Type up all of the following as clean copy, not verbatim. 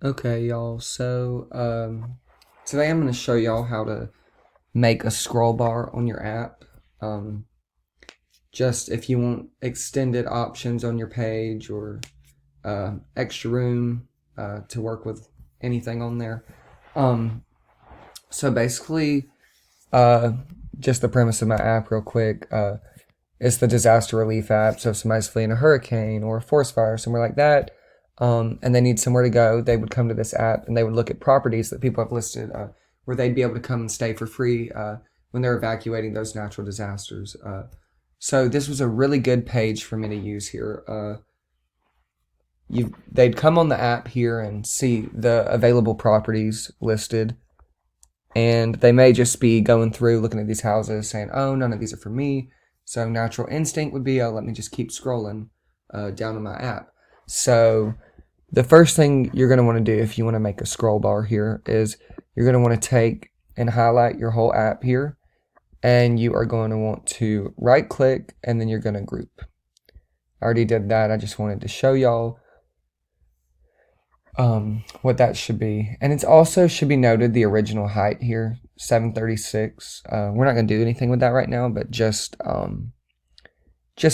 Okay, y'all. So, today I'm going to show y'all how to make a scroll bar on your app. Um, just if you want extended options on your page or extra room to work with anything on there. Um, so basically, uh, just the premise of my app, real quick. It's the disaster relief app. So if somebody's fleeing a hurricane or a forest fire, somewhere like that, and they need somewhere to go, they would come to this app and they would look at properties that people have listed where they'd be able to come and stay for free when they're evacuating those natural disasters. So this was a really good page for me to use here. They'd come on the app here and see the available properties listed, and they may just be going through looking at these houses saying, oh, none of these are for me. So natural instinct would be, oh, let me just keep scrolling down in my app. So the first thing you're going to want to do if you want to make a scroll bar here is you're going to want to take and highlight your whole app here, and you are going to want to right click and then you're going to group. I already did that. I just wanted to show y'all what that should be. And it's also should be noted the original height here, 736. We're not going to do anything with that right now, but just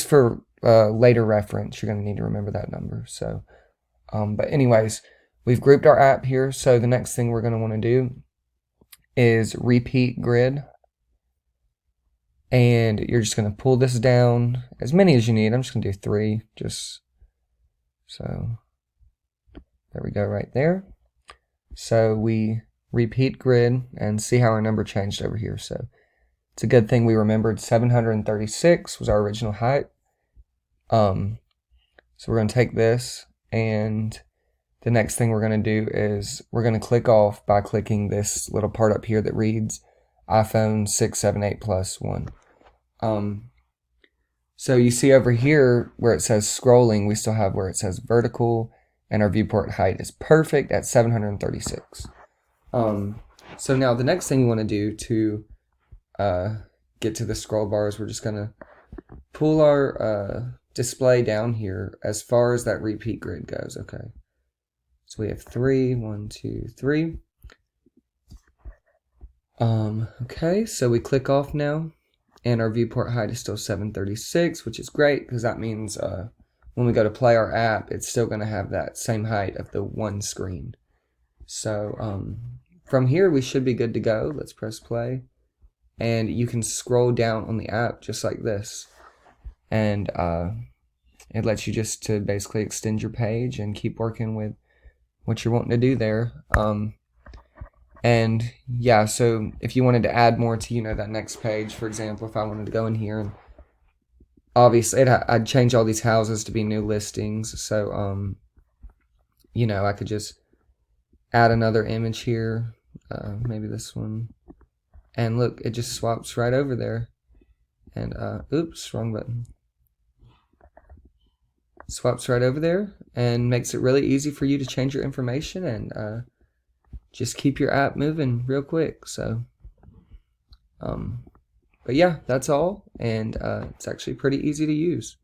for later reference, you're going to need to remember that number. So, but anyways, we've grouped our app here. So the next thing we're going to want to do is repeat grid. And you're just going to pull this down as many as you need. I'm just going to do 3, just so there we go right there. So we repeat grid and see how our number changed over here. So it's a good thing we remembered 736 was our original height. So we're going to take this, and the next thing we're going to do is we're going to click off by clicking this little part up here that reads iPhone 678 Plus 1. So you see over here where it says scrolling, we still have where it says vertical, and our viewport height is perfect at 736. So now the next thing you want to do to get to the scroll bar is we're just going to pull our display down here as far as that repeat grid goes. Okay. So we have 3, 1, 2, 3. Okay, so we click off now, and our viewport height is still 736, which is great because that means when we go to play our app, it's still going to have that same height of the one screen. So from here, we should be good to go. Let's press play, and you can scroll down on the app just like this, and it lets you just to basically extend your page and keep working with what you're wanting to do there. And yeah, so if you wanted to add more to, that next page, for example, if I wanted to go in here and obviously I'd change all these houses to be new listings. So, I could just add another image here, maybe this one. And look, it just swaps right over there. And, oops, wrong button. Swaps right over there and makes it really easy for you to change your information and just keep your app moving real quick. So, but yeah, that's all, and it's actually pretty easy to use.